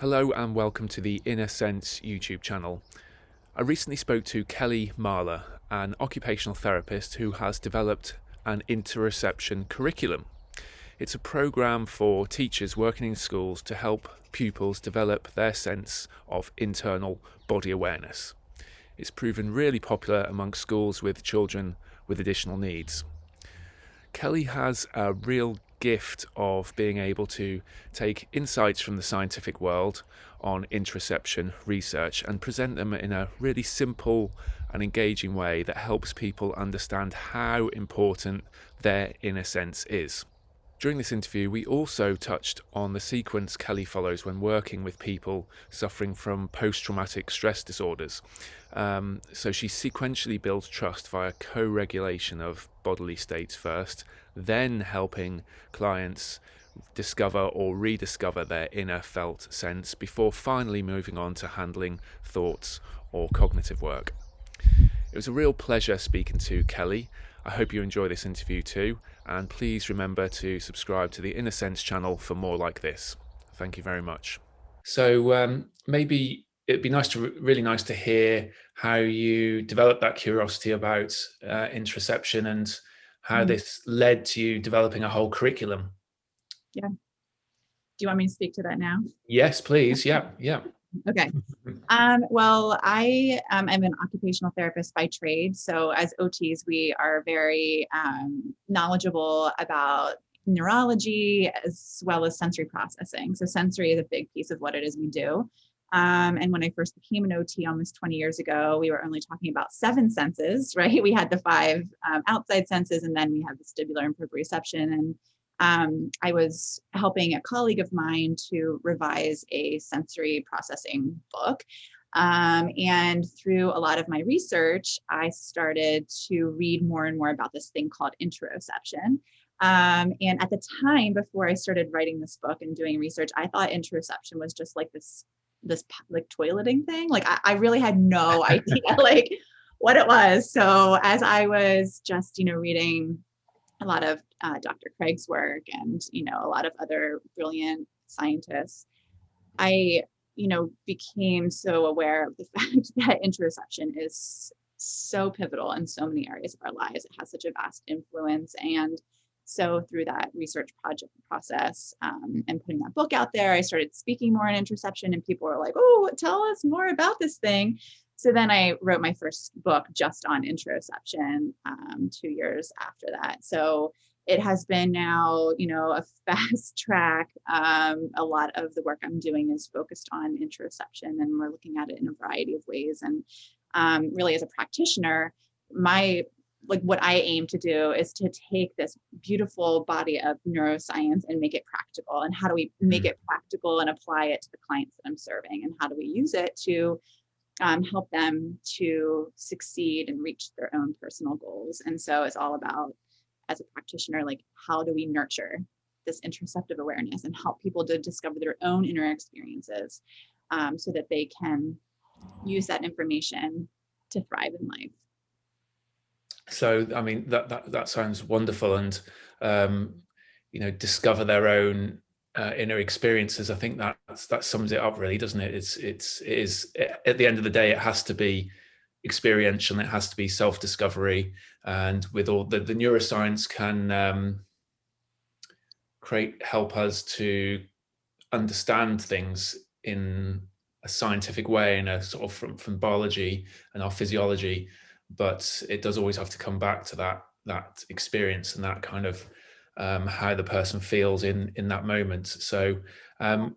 Hello and welcome to the Inner Sense YouTube channel. I recently spoke to Kelly Mahler, an occupational therapist who has developed an Interoception Curriculum. It's a program for teachers working in schools to help pupils develop their sense of internal body awareness. It's proven really popular among schools with children with additional needs. Kelly has a real gift of being able to take insights from the scientific world on interoception research and present them in a really simple and engaging way that helps people understand how important their inner sense is. During this interview, we also touched on the sequence Kelly follows when working with people suffering from post-traumatic stress disorders. So she sequentially builds trust via co-regulation of bodily states first, then helping clients discover or rediscover their inner felt sense before finally moving on to handling thoughts or cognitive work. It was a real pleasure speaking to Kelly. I hope you enjoy this interview too, and please remember to subscribe to the Inner Sense channel for more like this. Thank you very much. So maybe it'd be really nice to hear how you developed that curiosity about interoception and how this led to you developing a whole curriculum. Yeah. Do you want me to speak to that now? Yes, please. Yeah. Okay. Well, I am an occupational therapist by trade. So as OTs, we are very knowledgeable about neurology as well as sensory processing. So sensory is a big piece of what it is we do. And when I first became an OT almost 20 years ago, we were only talking about 7 senses, right? We had the 5 outside senses, and then we had vestibular and proprioception. And I was helping a colleague of mine to revise a sensory processing book. And through a lot of my research, I started to read more and more about this thing called interoception. And at the time, before I started writing this book and doing research, I thought interoception was just like this like toileting thing. Like I really had no idea like what it was. So as I was just, reading a lot of Dr. Craig's work and, a lot of other brilliant scientists, I, became so aware of the fact that interoception is so pivotal in so many areas of our lives. It has such a vast influence. And so through that research project process and putting that book out there, I started speaking more on interoception, and people were like, oh, tell us more about this thing. So then I wrote my first book just on interoception 2 years after that. So it has been now, a fast track. A lot of the work I'm doing is focused on interoception, and we're looking at it in a variety of ways. And really, as a practitioner, what I aim to do is to take this beautiful body of neuroscience and make it practical. And how do we make it practical and apply it to the clients that I'm serving? And how do we use it to help them to succeed and reach their own personal goals? And so it's all about, as a practitioner, like, how do we nurture this interoceptive awareness and help people to discover their own inner experiences so that they can use that information to thrive in life. So, I mean, that sounds wonderful, and discover their own inner experiences. I think that sums it up, really, doesn't it? It is at the end of the day, it has to be experiential, and it has to be self-discovery. And with all the neuroscience can help us to understand things in a scientific way, in a sort of from biology and our physiology. But it does always have to come back to that experience and that kind of how the person feels in that moment. So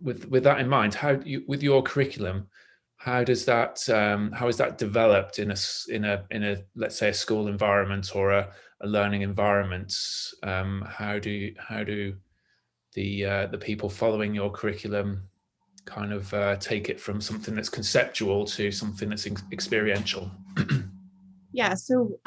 with that in mind, with your curriculum, how is that developed in a let's say a school environment or a learning environment? How do the people following your curriculum kind of take it from something that's conceptual to something that's experiential? Yeah, so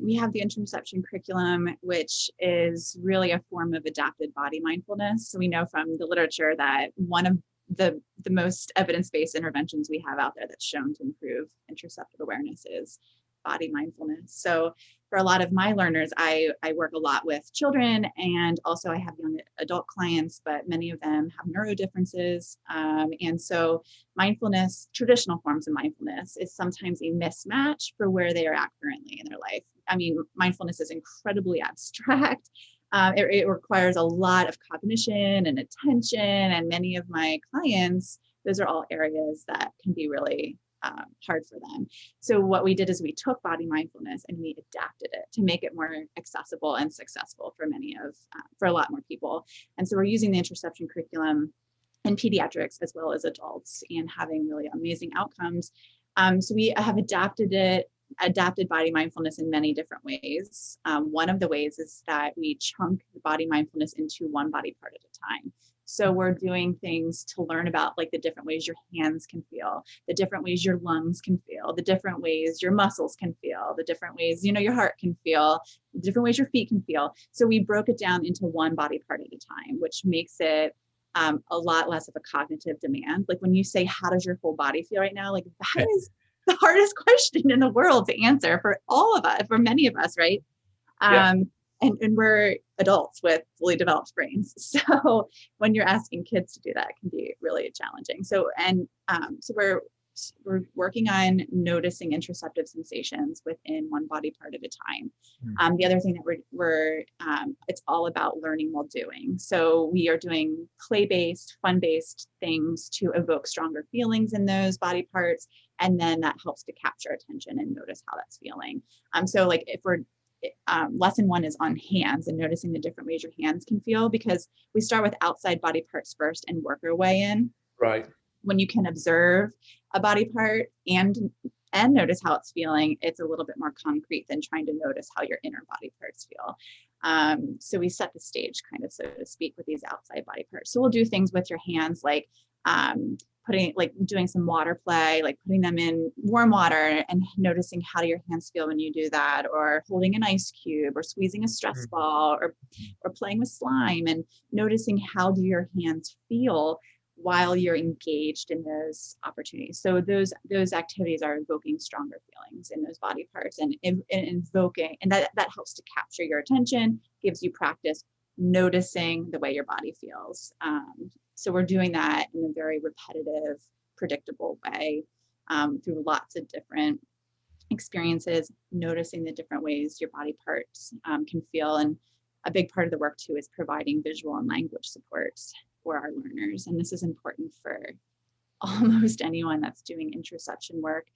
we have the interoception curriculum, which is really a form of adapted body mindfulness. So we know from the literature that one of the most evidence-based interventions we have out there that's shown to improve interoceptive awareness is body mindfulness. So for a lot of my learners, I work a lot with children, and also I have young adult clients, but many of them have neuro differences. And so mindfulness, traditional forms of mindfulness, is sometimes a mismatch for where they are at currently in their life. I mean, mindfulness is incredibly abstract. It requires a lot of cognition and attention, and many of my clients, those are all areas that can be really hard for them. So what we did is we took body mindfulness and we adapted it to make it more accessible and successful for for a lot more people. And so we're using the Interoception Curriculum in pediatrics as well as adults, and having really amazing outcomes. So we have adapted body mindfulness in many different ways. One of the ways is that we chunk the body mindfulness into one body part at a time. So we're doing things to learn about like the different ways your hands can feel, the different ways your lungs can feel, the different ways your muscles can feel, the different ways, your heart can feel, the different ways your feet can feel. So we broke it down into one body part at a time, which makes it a lot less of a cognitive demand. Like when you say, how does your whole body feel right now? Like that is the hardest question in the world to answer for all of us, for many of us, right? Yeah. And we're adults with fully developed brains. So when you're asking kids to do that, it can be really challenging. So we're working on noticing interoceptive sensations within one body part at a time. The other thing that we're it's all about learning while doing. So we are doing play-based, fun-based things to evoke stronger feelings in those body parts, and then that helps to capture attention and notice how that's feeling. So like if we're lesson 1 is on hands and noticing the different ways your hands can feel, because we start with outside body parts first and work our way in. Right. When you can observe a body part and notice how it's feeling, it's a little bit more concrete than trying to notice how your inner body parts feel. So we set the stage, kind of, so to speak, with these outside body parts. So we'll do things with your hands, like doing some water play, like putting them in warm water and noticing how do your hands feel when you do that, or holding an ice cube, or squeezing a stress ball, or playing with slime, and noticing how do your hands feel while you're engaged in those opportunities. So those activities are evoking stronger feelings in those body parts, and invoking, and that helps to capture your attention, gives you practice noticing the way your body feels. So we're doing that in a very repetitive, predictable way, through lots of different experiences, noticing the different ways your body parts can feel. And a big part of the work too is providing visual and language supports for our learners. And this is important for almost anyone that's doing interoception work.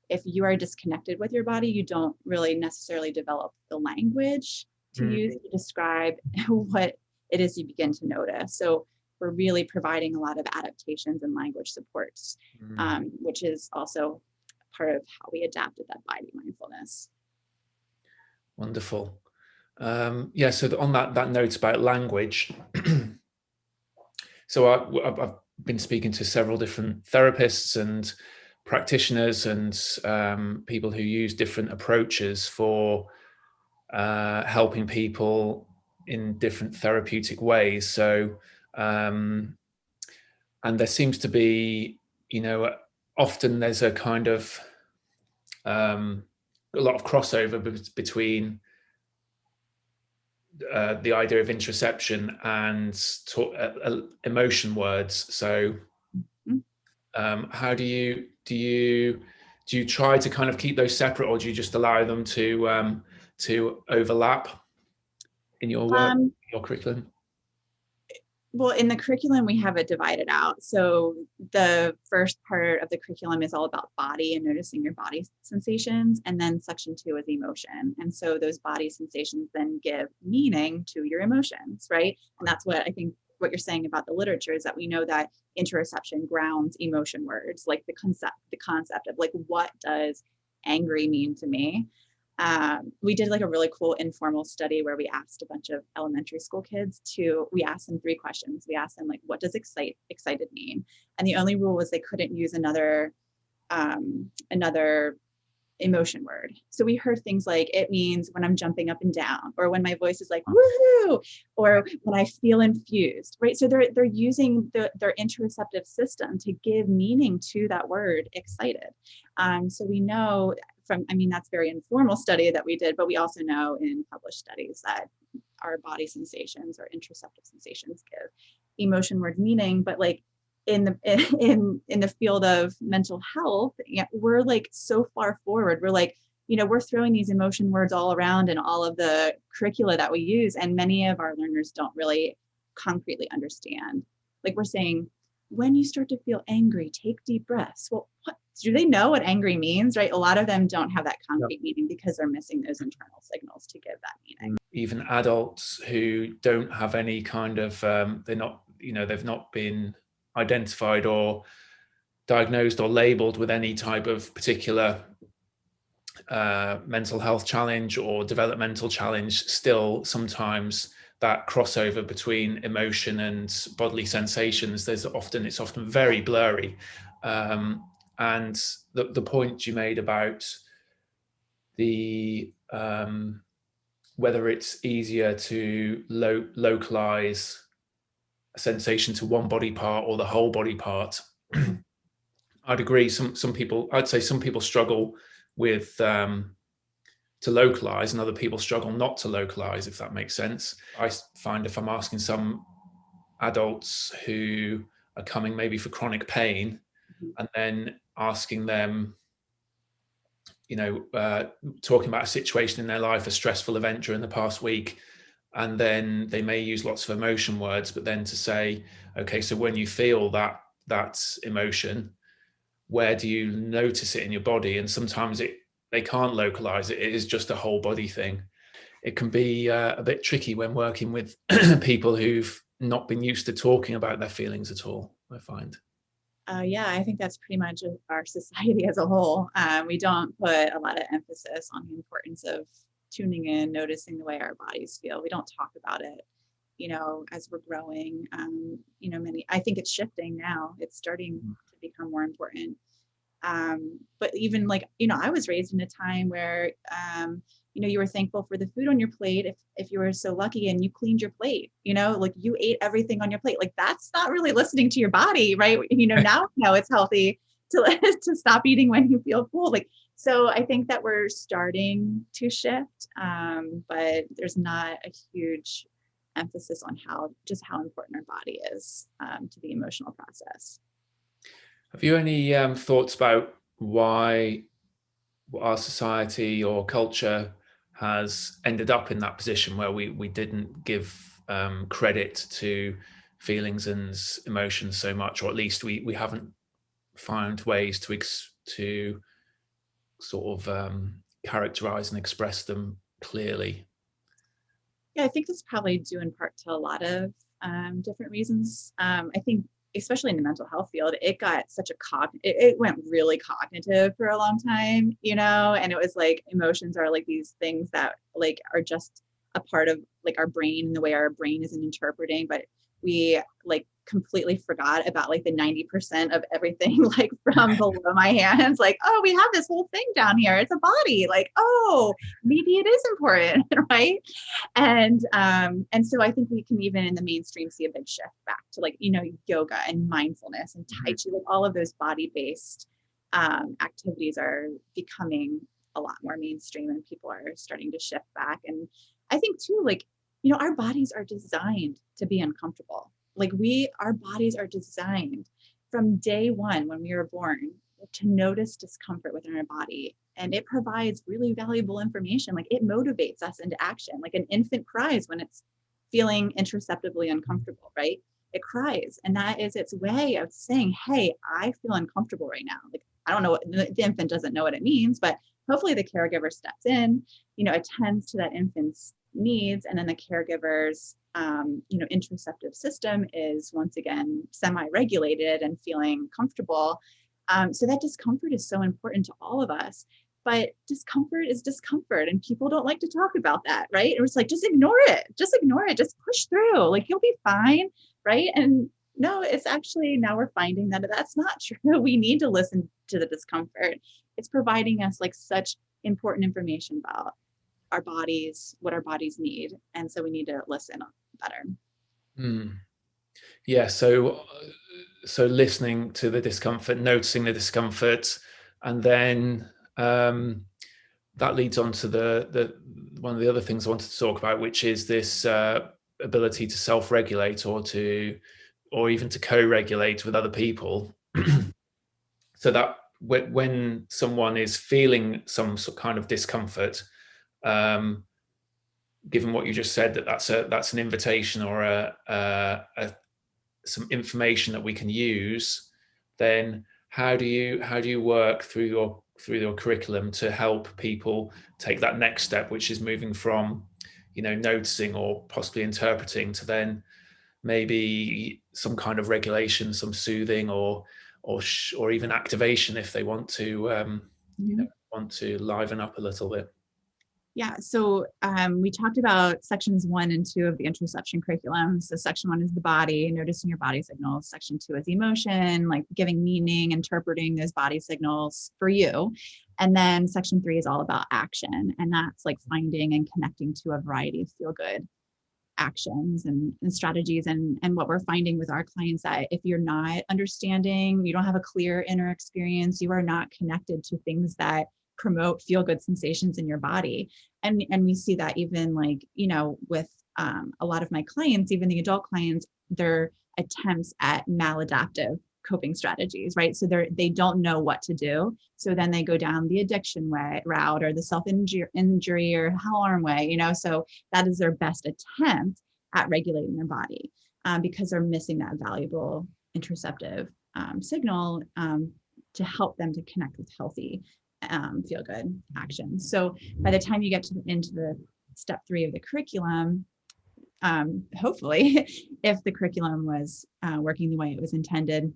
If you are disconnected with your body, you don't really necessarily develop the language to use to describe what it is you begin to notice. So we're really providing a lot of adaptations and language supports, which is also part of how we adapted that body mindfulness. Wonderful. Yeah, so on that note about language, so I've been speaking to several different therapists and practitioners and people who use different approaches for helping people in different therapeutic ways. So, and there seems to be, often there's a kind of a lot of crossover between the idea of interoception and emotion words. So, how do you try to kind of keep those separate, or do you just allow them to overlap in your work, your curriculum? Well, in the curriculum, we have it divided out. So the first part of the curriculum is all about body and noticing your body sensations. And then section 2 is emotion. And so those body sensations then give meaning to your emotions, right? And that's what I think what you're saying about the literature is that we know that interoception grounds emotion words, like the concept of like, what does angry mean to me? We did like a really cool informal study where we asked a bunch of elementary school kids we asked them 3 questions. We asked them like, what does excited mean? And the only rule was they couldn't use another emotion word. So we heard things like, it means when I'm jumping up and down, or when my voice is like, woohoo, or when I feel infused, right? So they're using their interoceptive system to give meaning to that word excited. So we know that's very informal study that we did, but we also know in published studies that our body sensations or interoceptive sensations give emotion word meaning. But like in the field of mental health, we're like so far forward. We're like, we're throwing these emotion words all around in all of the curricula that we use, and many of our learners don't really concretely understand. Like we're saying, when you start to feel angry, take deep breaths. Well, do they know what angry means, right? A lot of them don't have that concrete meaning because they're missing those internal signals to give that meaning. Even adults who don't have any kind of, they've not been identified or diagnosed or labeled with any type of particular mental health challenge or developmental challenge, still sometimes that crossover between emotion and bodily sensations, it's often very blurry. And the point you made about the whether it's easier to localize a sensation to one body part or the whole body part, I'd agree. I'd say some people struggle with to localize, and other people struggle not to localize, if that makes sense. I find if I'm asking some adults who are coming maybe for chronic pain, and then asking them, talking about a situation in their life, a stressful event during the past week, and then they may use lots of emotion words, but then to say, okay, so when you feel that emotion, where do you notice it in your body? And sometimes they can't localize it. It is just a whole body thing. It can be a bit tricky when working with people who've not been used to talking about their feelings at all, I find. Yeah, I think that's pretty much our society as a whole. We don't put a lot of emphasis on the importance of tuning in, noticing the way our bodies feel. We don't talk about it, as we're growing. I think it's shifting now. It's starting to become more important. But even like, I was raised in a time where, you were thankful for the food on your plate if you were so lucky and you cleaned your plate, like you ate everything on your plate. Like that's not really listening to your body, right? Now it's healthy to stop eating when you feel full. Like, so I think that we're starting to shift, but there's not a huge emphasis on how important our body is to the emotional process. Have you any thoughts about why our society or culture has ended up in that position where we didn't give credit to feelings and emotions so much, or at least we haven't found ways to sort of characterize and express them clearly? Yeah, I think that's probably due in part to a lot of different reasons. I think especially in the mental health field, it got such it went really cognitive for a long time, and it was like emotions are like these things that like are just a part of like our brain and the way our brain isn't interpreting, but we like completely forgot about like the 90% of everything like from below my hands. Like, oh, we have this whole thing down here. It's a body. Like, oh, maybe it is important, right? And so I think we can even in the mainstream see a big shift back to like, yoga and mindfulness and Tai Chi, like all of those body-based activities are becoming a lot more mainstream and people are starting to shift back. And I think too, like, our bodies are designed to be uncomfortable. Like our bodies are designed from day one when we were born to notice discomfort within our body. And it provides really valuable information. Like it motivates us into action. Like an infant cries when it's feeling interoceptively uncomfortable, right? It cries. And that is its way of saying, hey, I feel uncomfortable right now. Like, I don't know what the infant doesn't know what it means, but hopefully the caregiver steps in, attends to that infant's needs. And then the caregiver's, interoceptive system is once again semi-regulated and feeling comfortable. So that discomfort is so important to all of us. But discomfort is discomfort and people don't like to talk about that, right? It was like, just ignore it, just push through, like you'll be fine, right? And no, it's actually, now we're finding that that's not true. We need to listen to the discomfort. It's providing us like such important information about our bodies, what our bodies need. And so we need to listen better. Yeah, so listening to the discomfort, noticing the discomfort, and then That leads on to the one of the other things I wanted to talk about, which is this ability to self-regulate or even to co-regulate with other people. So that when someone is feeling some kind of discomfort, given what you just said, that's an invitation or some information that we can use, then how do you work through your curriculum to help people take that next step, which is moving from, noticing or possibly interpreting to then maybe some kind of regulation, some soothing, or even activation if they want to want to liven up a little bit. Yeah, so we talked about sections 1 and 2 of the interoception curriculum. So section 1 is the body, noticing your body signals. Section 2 is emotion, like giving meaning, interpreting those body signals for you. And then section 3 is all about action. And that's like finding and connecting to a variety of feel-good actions and strategies. And what we're finding with our clients, that if you're not understanding, you don't have a clear inner experience, you are not connected to things that promote feel-good sensations in your body. And we see that even like, with a lot of my clients, even the adult clients, their attempts at maladaptive coping strategies, right? So they don't know what to do. So then they go down the addiction route or the self-injury or harm way, so that is their best attempt at regulating their body because they're missing that valuable interoceptive signal to help them to connect with healthy feel good actions. So by the time you get into the step 3 of the curriculum, hopefully, if the curriculum was working the way it was intended,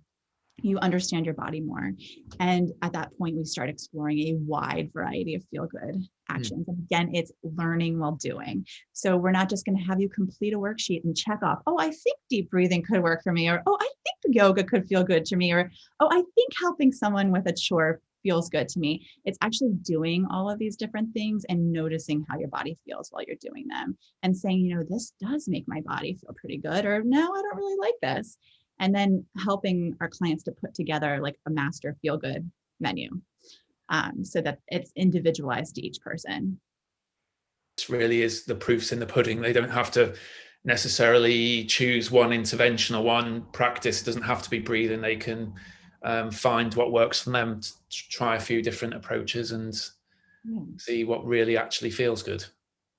you understand your body more. And at that point, we start exploring a wide variety of feel good actions. And again, it's learning while doing. So we're not just going to have you complete a worksheet and check off, oh, I think deep breathing could work for me, or, oh, I think yoga could feel good to me, or, oh, I think helping someone with a chore feels good to me. It's actually doing all of these different things and noticing how your body feels while you're doing them and saying, this does make my body feel pretty good, or no, I don't really like this. And then helping our clients to put together like a master feel good menu so that it's individualized to each person. It really is the proof's in the pudding. They don't have to necessarily choose one intervention or one practice. It doesn't have to be breathing. They can find what works for them, to try a few different approaches and see what really actually feels good.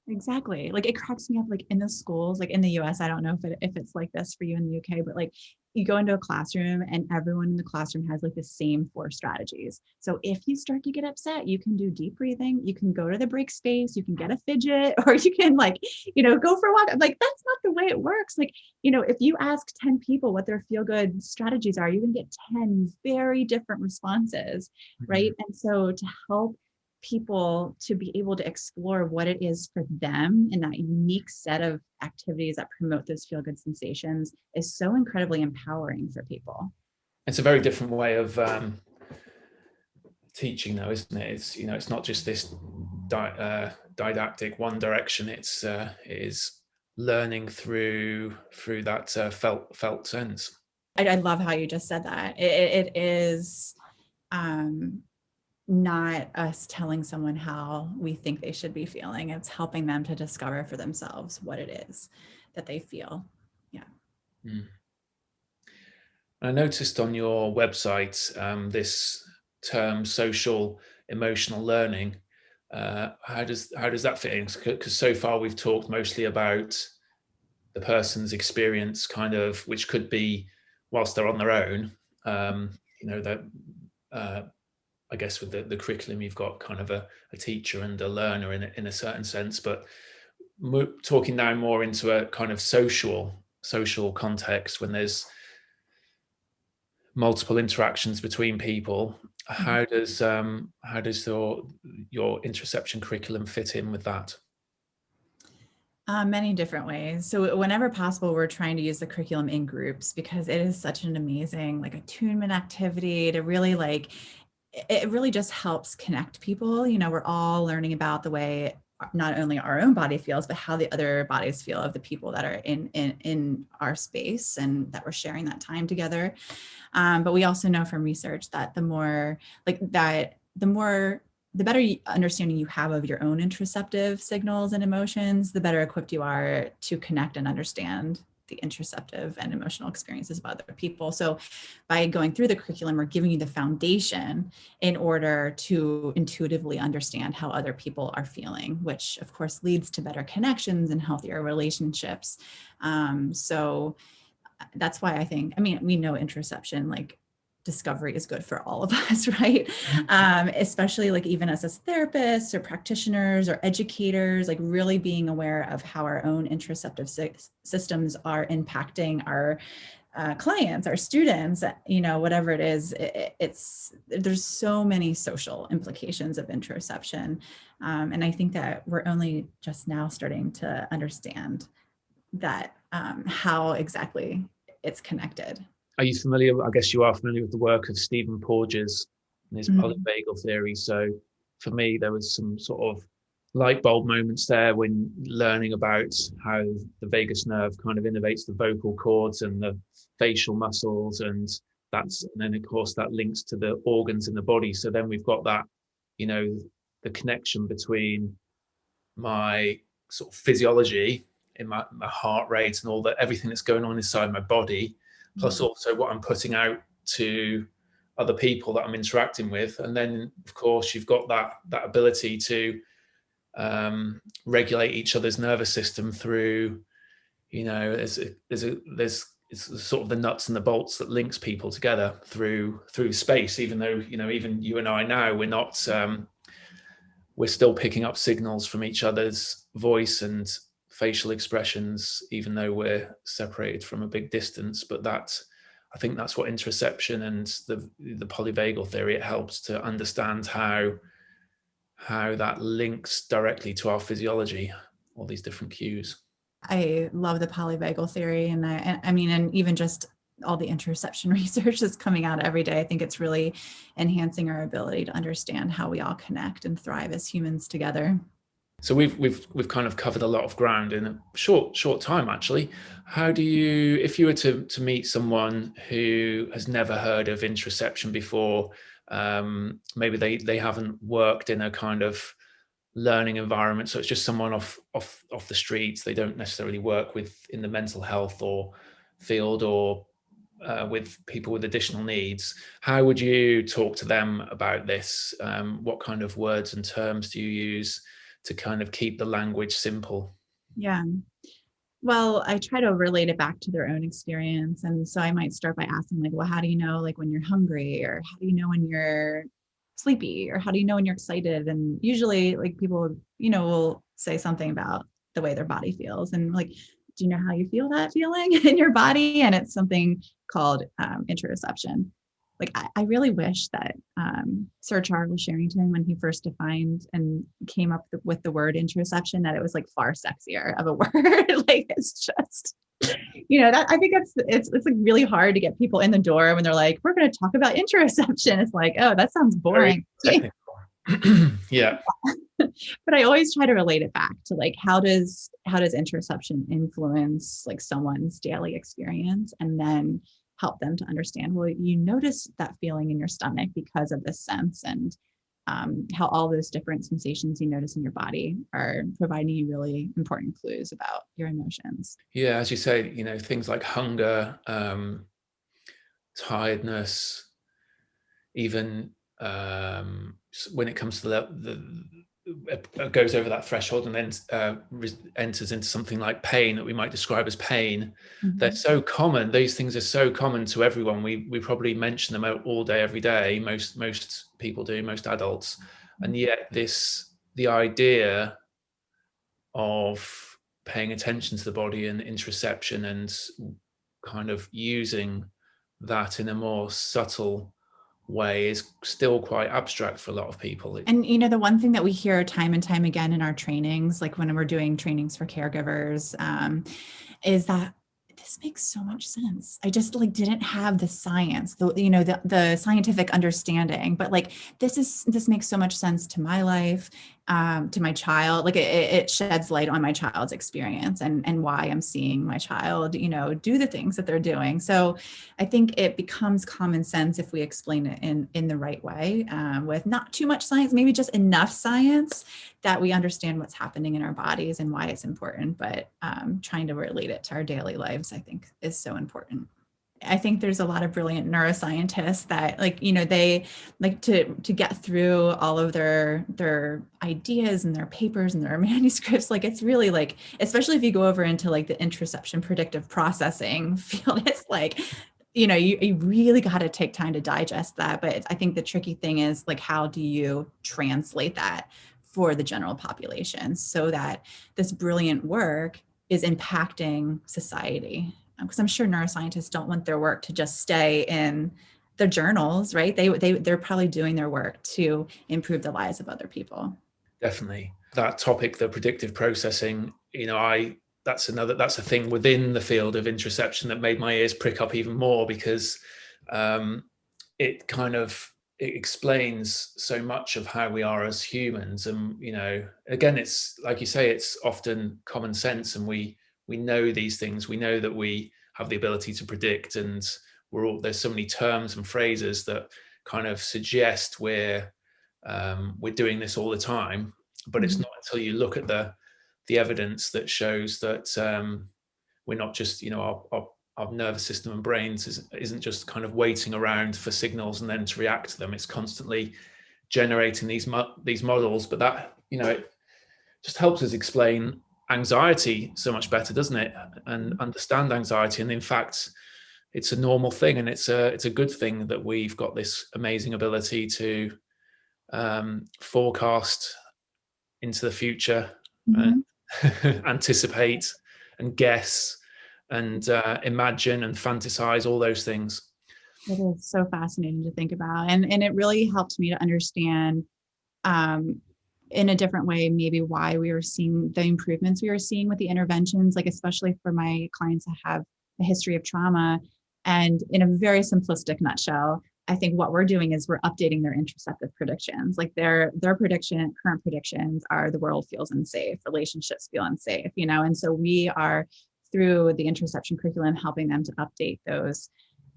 Exactly. Like it cracks me up, like in the schools, like in the US, I don't know if it's like this for you in the UK, but like you go into a classroom and everyone in the classroom has like the same 4 strategies. So if you start to get upset, you can do deep breathing, you can go to the break space, you can get a fidget, or you can like, go for a walk. Like, that's not the way it works. Like, if you ask 10 people what their feel good strategies are, you can get 10 very different responses, right? And so to help people to be able to explore what it is for them in that unique set of activities that promote those feel-good sensations is so incredibly empowering for people. It's a very different way of teaching, though, isn't it? It's not just this didactic one direction. It is learning through that felt sense. I love how you just said that. It is not us telling someone how we think they should be feeling. It's helping them to discover for themselves what it is that they feel. Yeah. I noticed on your website this term social emotional learning. How does that fit in? Because so far we've talked mostly about the person's experience, kind of, which could be whilst they're on their own. That I guess with the curriculum, you've got kind of a teacher and a learner in a certain sense, but talking now more into a kind of social context when there's multiple interactions between people. How does your interoception curriculum fit in with that? Many different ways. So whenever possible, we're trying to use the curriculum in groups because it is such an amazing like attunement activity to really it really just helps connect people. We're all learning about the way not only our own body feels, but how the other bodies feel of the people that are in our space and that we're sharing that time together. But we also know from research that the more the better understanding you have of your own interoceptive signals and emotions, the better equipped you are to connect and understand the interoceptive and emotional experiences of other people. So by going through the curriculum, we're giving you the foundation in order to intuitively understand how other people are feeling, which of course leads to better connections and healthier relationships. So that's why I think, I mean, we know interoception, like discovery is good for all of us, right? Especially like even us as therapists or practitioners or educators, like really being aware of how our own interoceptive systems are impacting our clients, our students, you know, whatever it is, there's so many social implications of interoception. And I think that we're only just now starting to understand that how exactly it's connected. Are you familiar? I guess you are familiar with the work of Stephen Porges and his polyvagal theory. So for me, there was some sort of light bulb moments there when learning about how the vagus nerve kind of innervates the vocal cords and the facial muscles, and then of course that links to the organs in the body. So then we've got that, you know, the connection between my sort of physiology in my heart rate and all that, everything that's going on inside my body, plus also what I'm putting out to other people that I'm interacting with. And then of course you've got that ability to regulate each other's nervous system through, you know, there's it's sort of the nuts and the bolts that links people together through space, even though, you know, even you and I now, we're still picking up signals from each other's voice and facial expressions, even though we're separated from a big distance. But I think that's what interoception and the polyvagal theory, it helps to understand how that links directly to our physiology, all these different cues. I love the polyvagal theory, and I mean, and even just all the interoception research that's coming out every day. I think it's really enhancing our ability to understand how we all connect and thrive as humans together. So we've kind of covered a lot of ground in a short time, actually. How do you, if you were to meet someone who has never heard of interoception before, maybe they haven't worked in a kind of learning environment, so it's just someone off the streets, they don't necessarily work in the mental health or field, or with people with additional needs, how would you talk to them about this? What kind of words and terms do you use to kind of keep the language simple? Yeah. Well, I try to relate it back to their own experience. And so I might start by asking, like, well, how do you know, like, when you're hungry, or how do you know when you're sleepy, or how do you know when you're excited? And usually, like, people, you know, will say something about the way their body feels. And like, do you know how you feel that feeling in your body? And it's something called interoception. Like, I really wish that Sir Charles Sherrington, when he first defined and came up with the word interoception, that it was like far sexier of a word. Like, it's just, you know, that I think it's like really hard to get people in the door when they're like, we're going to talk about interoception. It's like, oh, that sounds boring. Yeah. But I always try to relate it back to like, how does interoception influence like someone's daily experience, and then help them to understand, well, you notice that feeling in your stomach because of this sense, and how all those different sensations you notice in your body are providing you really important clues about your emotions. Yeah, as you say, you know, things like hunger, tiredness, even when it comes to the goes over that threshold and then enters into something like pain that we might describe as pain. They're so common. These things are so common to everyone. We probably mention them all day, every day. Most people do, most adults. And yet the idea of paying attention to the body and interoception and kind of using that in a more subtle way is still quite abstract for a lot of people. And you know, the one thing that we hear time and time again in our trainings, like when we're doing trainings for caregivers, is that this makes so much sense. I just like didn't have the science, the scientific understanding, but like this makes so much sense to my life. to my child. Like it sheds light on my child's experience and why I'm seeing my child, do the things that they're doing. So I think it becomes common sense if we explain it in the right way, with not too much science, maybe just enough science that we understand what's happening in our bodies and why it's important. But trying to relate it to our daily lives, I think, is so important. I think there's a lot of brilliant neuroscientists that they like to get through all of their ideas and their papers and their manuscripts. Like it's really like, especially if you go over into like the interoception predictive processing field, it's like, you really got to take time to digest that. But I think the tricky thing is like, how do you translate that for the general population so that this brilliant work is impacting society? Because I'm sure neuroscientists don't want their work to just stay in their journals, right? They're probably doing their work to improve the lives of other people. Definitely. That topic, the predictive processing, that's a thing within the field of interoception that made my ears prick up even more, because it explains so much of how we are as humans. And, again, it's like you say, it's often common sense, and we know these things. We know that we have the ability to predict, and there's so many terms and phrases that kind of suggest we're doing this all the time. But it's not until you look at the evidence that shows that we're not just, our nervous system and brains isn't just kind of waiting around for signals and then to react to them. It's constantly generating these models. But that, it just helps us explain anxiety so much better, doesn't it? And understand anxiety. And in fact, it's a normal thing, and it's a good thing that we've got this amazing ability to forecast into the future, and anticipate and guess and imagine and fantasize, all those things. It is so fascinating to think about. And it really helped me to understand in a different way, maybe why we were seeing the improvements we were seeing with the interventions, like especially for my clients that have a history of trauma. And in a very simplistic nutshell, I think what we're doing is we're updating their interoceptive predictions. Like their current predictions are the world feels unsafe, relationships feel unsafe, and so we are, through the interoception curriculum, helping them to update those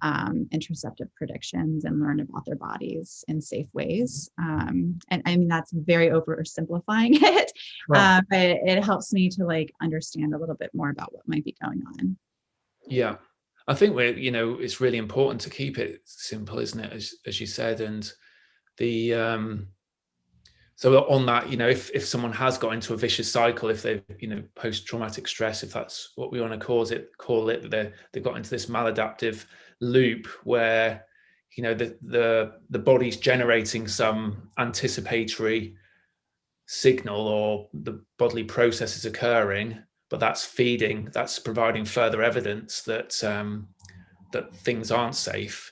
interoceptive predictions and learn about their bodies in safe ways. And I mean, that's very oversimplifying it, Right. but it helps me to like understand a little bit more about what might be going on. Yeah. I think it's really important to keep it simple, isn't it? As you said. And the, so on that, if someone has got into a vicious cycle, if they've, post-traumatic stress, if that's what we want to call it, they've got into this maladaptive loop where, the body's generating some anticipatory signal, or the bodily process is occurring, but that's providing further evidence that that things aren't safe.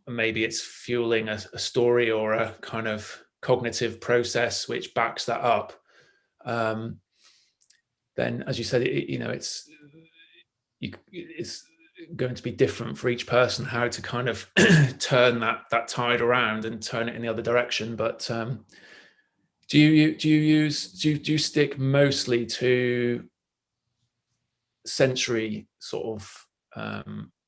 Maybe it's fueling a story or a kind of cognitive process which backs that up. Then, as you said, it's going to be different for each person how to kind of turn that tide around and turn it in the other direction. But do you stick mostly to sensory sort of,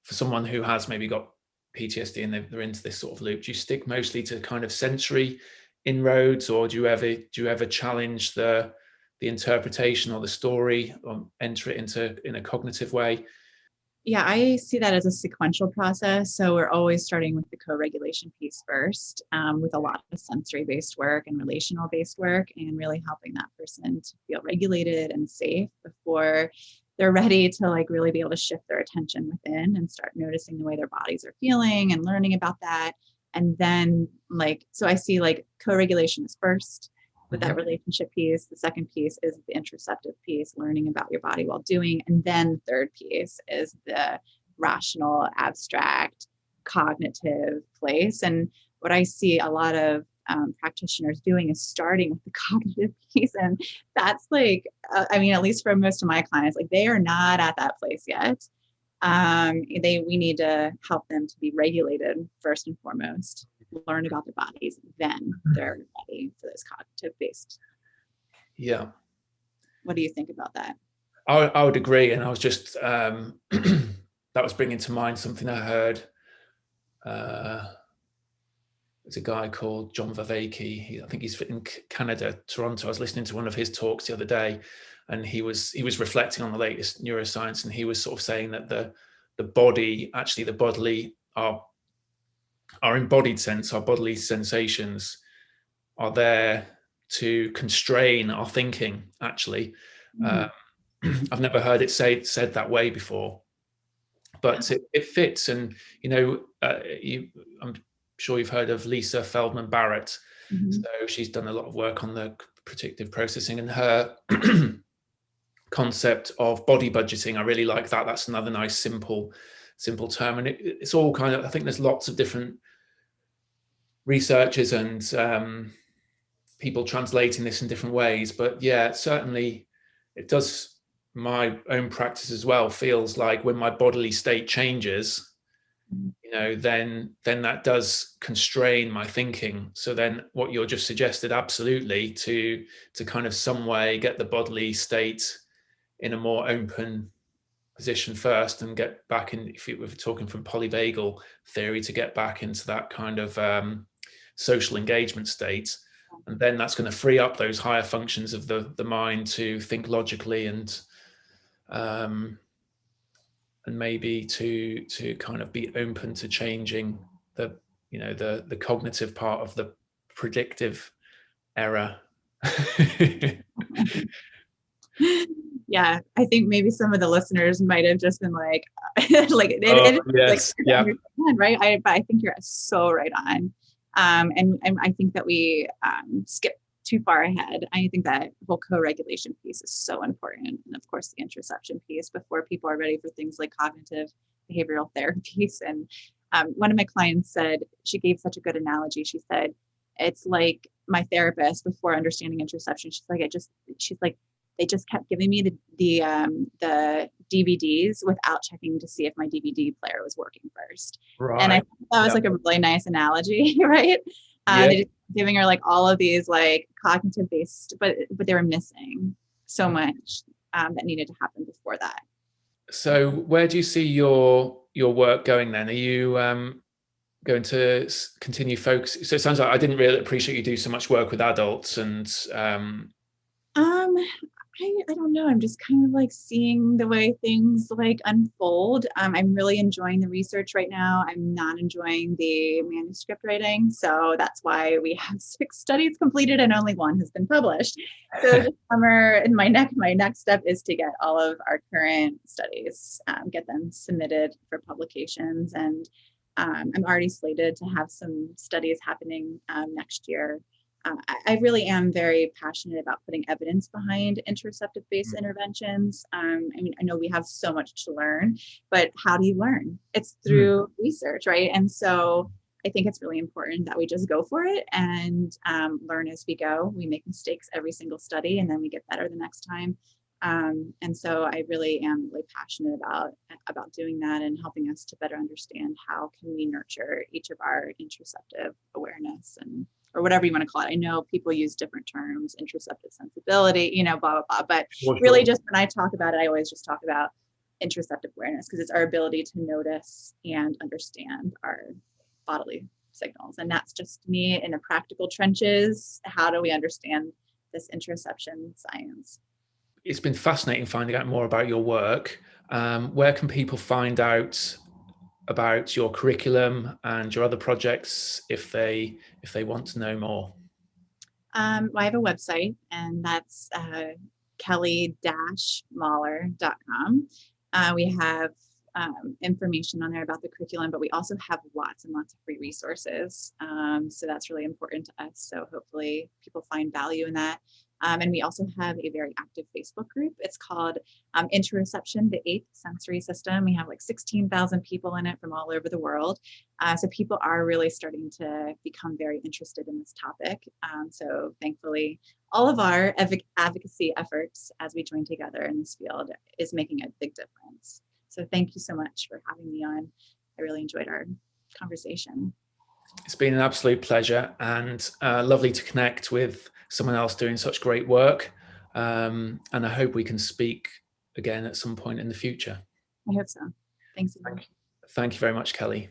for someone who has maybe got PTSD and they're into this sort of loop? Do you stick mostly to kind of sensory inroads, or do you ever challenge the interpretation or the story, or enter it in a cognitive way? Yeah, I see that as a sequential process. So we're always starting with the co-regulation piece first, with a lot of sensory-based work and relational-based work, and really helping that person to feel regulated and safe before they're ready to like really be able to shift their attention within and start noticing the way their bodies are feeling and learning about that. And then so I see like co-regulation is first with that relationship piece. The second piece is the interoceptive piece, learning about your body while doing. And then the third piece is the rational, abstract, cognitive place. And what I see a lot of practitioners doing is starting with the cognitive piece. And that's like, I mean, at least for most of my clients, like they are not at that place yet. We need to help them to be regulated first and foremost. learn about their bodies, then they're ready for this cognitive based. Yeah. What do you think about that? I would agree. And I was just, that was bringing to mind something I heard. There's a guy called John Vervaeke. I think he's in Canada, Toronto. I was listening to one of his talks the other day, and he was reflecting on the latest neuroscience, and he was sort of saying that the body, actually the bodily, our embodied sense, our bodily sensations are there to constrain our thinking, actually. I've never heard it said that way before, but it fits. And, I'm sure you've heard of Lisa Feldman Barrett. So she's done a lot of work on the predictive processing, and her concept of body budgeting, I really like that. That's another nice, simple term. And it's all kind of, I think there's lots of different researchers and people translating this in different ways. But yeah, certainly it does. My own practice as well feels like when my bodily state changes, then that does constrain my thinking. So then what you're just suggested, absolutely, to kind of some way get the bodily state in a more open position first, and get back in, if we're talking from polyvagal theory, to get back into that kind of social engagement state. And then that's going to free up those higher functions of the mind to think logically and maybe to kind of be open to changing the cognitive part of the predictive error. Yeah, I think maybe some of the listeners might have just been like, yes, like, yeah, right. But I think you're so right on. And I think that we skip too far ahead. I think that whole co-regulation piece is so important, and of course the interoception piece before people are ready for things like cognitive behavioral therapies. And one of my clients said, she gave such a good analogy. She said, it's like my therapist before understanding interoception. She's like, they just kept giving me the DVDs without checking to see if my DVD player was working first. right. And I thought that was like a really nice analogy, right? Yeah. They just giving her like all of these like cognitive based, but they were missing so much that needed to happen before that. So where do you see your work going then? Are you going to continue focus? So it sounds like I didn't really appreciate you do so much work with adults and I don't know. I'm just kind of like seeing the way things like unfold. I'm really enjoying the research right now. I'm not enjoying the manuscript writing. So that's why we have 6 studies completed and only 1 has been published. So this summer, and my next step is to get all of our current studies, get them submitted for publications. And I'm already slated to have some studies happening next year. I really am very passionate about putting evidence behind interoceptive-based interventions. I mean, I know we have so much to learn, but how do you learn? It's through research, right? And so I think it's really important that we just go for it and learn as we go. We make mistakes every single study, and then we get better the next time. And so I really am really passionate about doing that and helping us to better understand how can we nurture each of our interoceptive awareness or whatever you want to call it. I know people use different terms, interoceptive sensibility, blah, blah, blah. But really just when I talk about it, I always just talk about interoceptive awareness because it's our ability to notice and understand our bodily signals. And that's just me in the practical trenches. How do we understand this interoception science? It's been fascinating finding out more about your work. Where can people find out about your curriculum and your other projects if they want to know more? Well, I have a website, and that's kelly-mahler.com. We have information on there about the curriculum, but we also have lots and lots of free resources. So that's really important to us. So hopefully people find value in that. And we also have a very active Facebook group. It's called Interoception, the 8th Sensory System. We have like 16,000 people in it from all over the world. So people are really starting to become very interested in this topic. So thankfully, all of our advocacy efforts as we join together in this field is making a big difference. So thank you so much for having me on. I really enjoyed our conversation. It's been an absolute pleasure, and lovely to connect with someone else doing such great work. And I hope we can speak again at some point in the future. I hope so. Thanks. Thank you very much, Kelly.